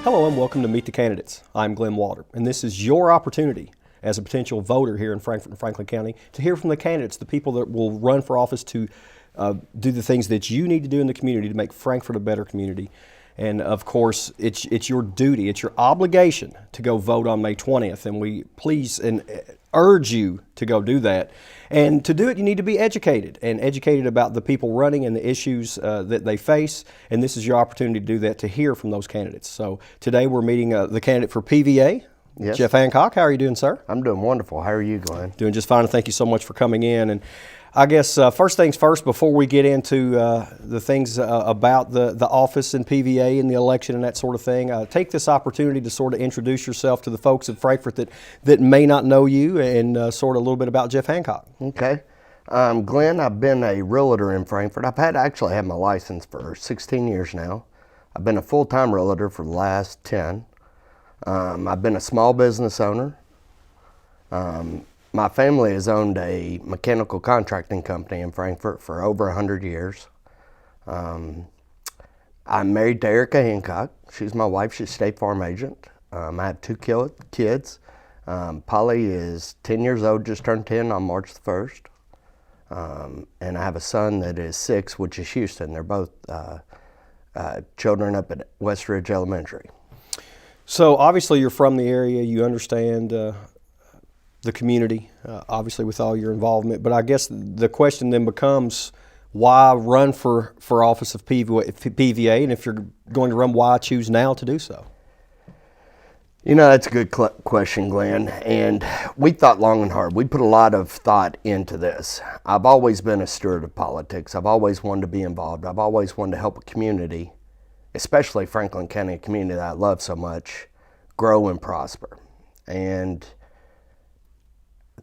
Hello and welcome to Meet the Candidates. I'm Glenn Walter, and this is your opportunity as a potential voter here in Frankfort and Franklin County to hear from the candidates, the people that will run for office to do the things that you need to do in the community to make Frankfort a better community. And of course, it's your duty, it's your obligation to go vote on May 20th, and we please and urge you to go do that. And to do it, you need to be educated, and educated about the people running and the issues that they face, and this is your opportunity to do that, to hear from those candidates. So today we're meeting the candidate for PVA, Yes. Jeff Hancock. How are you doing, sir? I'm doing wonderful. How are you, Glenn? Doing just fine, and thank you so much for coming in. And I guess first things first, before we get into the things about the office and PVA and the election and that sort of thing, take this opportunity to sort of introduce yourself to the folks at Frankfort that may not know you, and sort of a little bit about Jeff Hancock. Okay. Glenn, I've been a realtor in Frankfort. I've actually had my license for 16 years now. I've been a full-time realtor for the last 10. I've been a small business owner. My family has owned a mechanical contracting company in Frankfort for over 100 years. I'm married to Erica Hancock. She's my wife. She's a State Farm agent. I have two kids. Polly is 10 years old, just turned 10 on March the 1st. And I have a son that is 6, which is Houston. They're both children up at West Ridge Elementary. So obviously you're from the area, you understand the community, obviously with all your involvement, but I guess the question then becomes, why run for office of PVA, and if you're going to run, why choose now to do so? You know, that's a good question, Glenn, and we thought long and hard. We put a lot of thought into this. I've always been a steward of politics. I've always wanted to be involved. I've always wanted to help a community, especially Franklin County, a community that I love so much, grow and prosper. And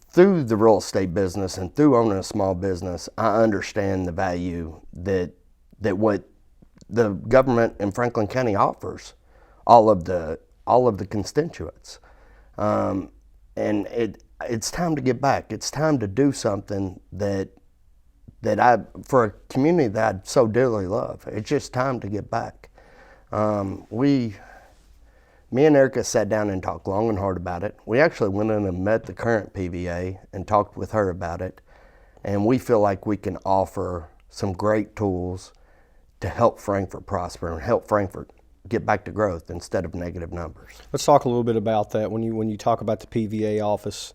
through the real estate business and through owning a small business, I understand the value that what the government in Franklin County offers all of the constituents. And it's time to get back. It's time to do something that for a community that I so dearly love. It's just time to get back. Me and Erica sat down and talked long and hard about it. We actually went in and met the current PVA and talked with her about it. And we feel like we can offer some great tools to help Frankfort prosper and help Frankfort get back to growth instead of negative numbers. Let's talk a little bit about that. When you talk about the PVA office,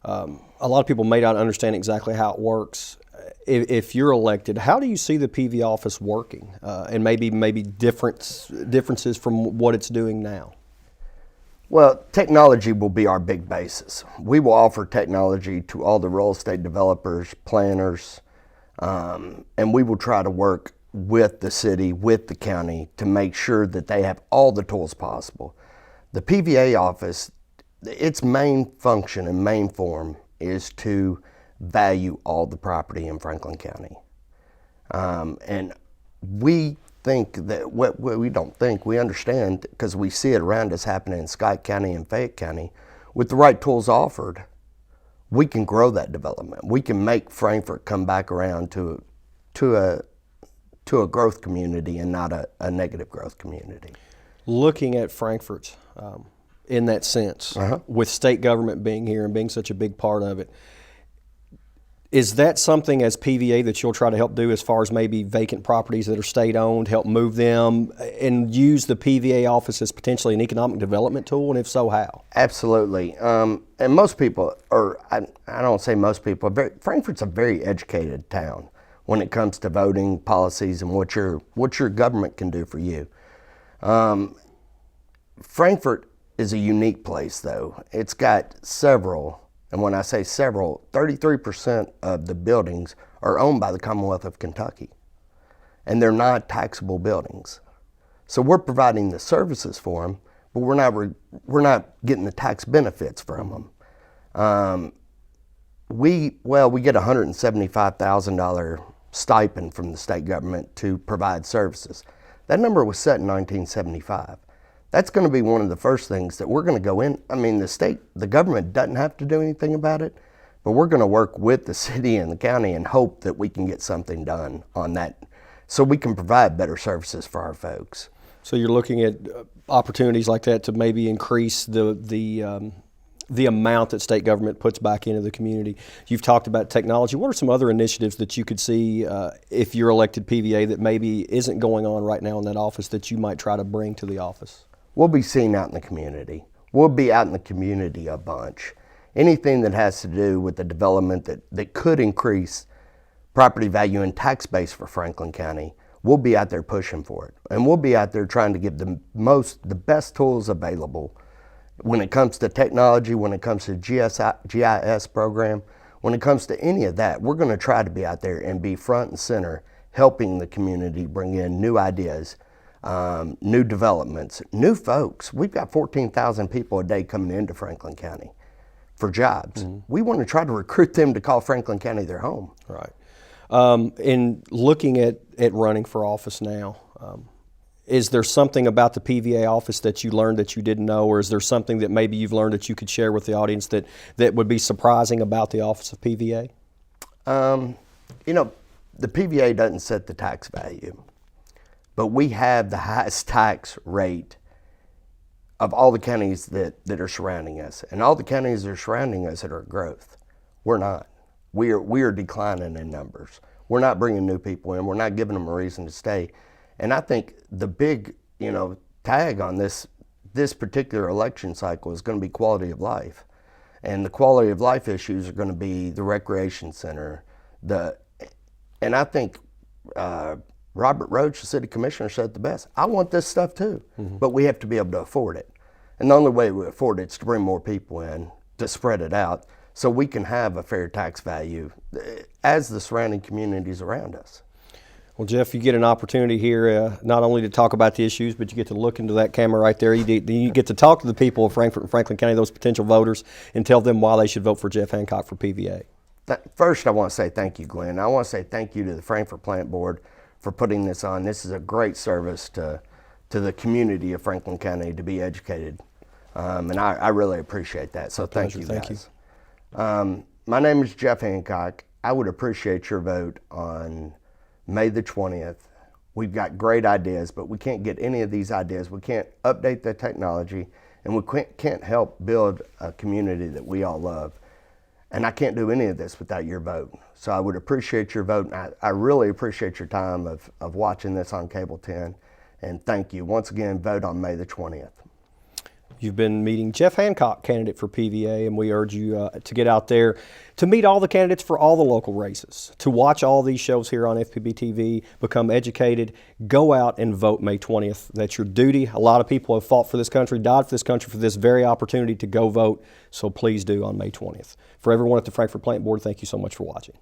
a lot of people may not understand exactly how it works. If you're elected, how do you see the PVA office working, and maybe differences from what it's doing now? Well, technology will be our big basis. We will offer technology to all the real estate developers, planners, and we will try to work with the city, with the county, to make sure that they have all the tools possible. The PVA office, its main function and main form is to value all the property in Franklin County. And we think that, we understand, because we see it around us happening in Scott County and Fayette County. With the right tools offered, we can grow that development. We can make Frankfort come back around to a growth community and not a negative growth community. Looking at Frankfort in that sense, with state government being here and being such a big part of it, is that something as PVA that you'll try to help do, as far as maybe vacant properties that are state-owned, help move them and use the PVA office as potentially an economic development tool, and if so, how? Absolutely. And most people, or I don't say most people, Frankfort's a very educated town when it comes to voting policies and what your government can do for you. Frankfort is a unique place, though. It's got several, and when I say several, 33% of the buildings are owned by the Commonwealth of Kentucky, and they're not taxable buildings. So we're providing the services for them, but we're not getting the tax benefits from them. We get a $175,000 stipend from the state government to provide services. That number was set in 1975. That's going to be one of the first things that we're going to go in. I mean, the government doesn't have to do anything about it, but we're going to work with the city and the county and hope that we can get something done on that so we can provide better services for our folks. So you're looking at opportunities like that to maybe increase the amount that state government puts back into the community. You've talked about technology. What are some other initiatives that you could see if you're elected PVA that maybe isn't going on right now in that office that you might try to bring to the office? We'll be seen out in the community. We'll be out in the community a bunch. Anything that has to do with the development that could increase property value and tax base for Franklin County, we'll be out there pushing for it. And we'll be out there trying to give the best tools available when it comes to technology, when it comes to GIS program, when it comes to any of that. We're going to try to be out there and be front and center, helping the community bring in new ideas, new developments, new folks. We've got 14,000 people a day coming into Franklin County for jobs. We want to try to recruit them to call Franklin County their home. Right. In looking at running for office now, is there something about the PVA office that you learned that you didn't know, or is there something that maybe you've learned that you could share with the audience that would be surprising about the office of PVA? You know, the PVA doesn't set the tax value, but we have the highest tax rate of all the counties that are surrounding us. And all the counties that are surrounding us that are growth. We're not. We are declining in numbers. We're not bringing new people in. We're not giving them a reason to stay. And I think the big, tag on this particular election cycle is going to be quality of life. And the quality of life issues are going to be the recreation center. And I think Robert Roach, the city commissioner, said it the best. I want this stuff too, but we have to be able to afford it. And the only way we afford it is to bring more people in, to spread it out, so we can have a fair tax value as the surrounding communities around us. Well, Jeff, you get an opportunity here not only to talk about the issues, but you get to look into that camera right there. You get to talk to the people of Frankfort and Franklin County, those potential voters, and tell them why they should vote for Jeff Hancock for PVA. First, I want to say thank you, Glenn. I want to say thank you to the Frankfort Plant Board for putting this on. This is a great service to the community of Franklin County to be educated, and I really appreciate that. So thank you, guys. My name is Jeff Hancock. I would appreciate your vote on May the 20th. We've got great ideas, but we can't get any of these ideas. We can't update the technology, and we can't help build a community that we all love. And I can't do any of this without your vote. So I would appreciate your vote. And I really appreciate your time of watching this on Cable 10. And thank you. Once again, vote on May the 20th. You've been meeting Jeff Hancock, candidate for PVA, and we urge you to get out there to meet all the candidates for all the local races, to watch all these shows here on FPB TV, become educated, go out and vote May 20th. That's your duty. A lot of people have fought for this country, died for this country for this very opportunity to go vote, so please do on May 20th. For everyone at the Frankfort Plant Board, thank you so much for watching.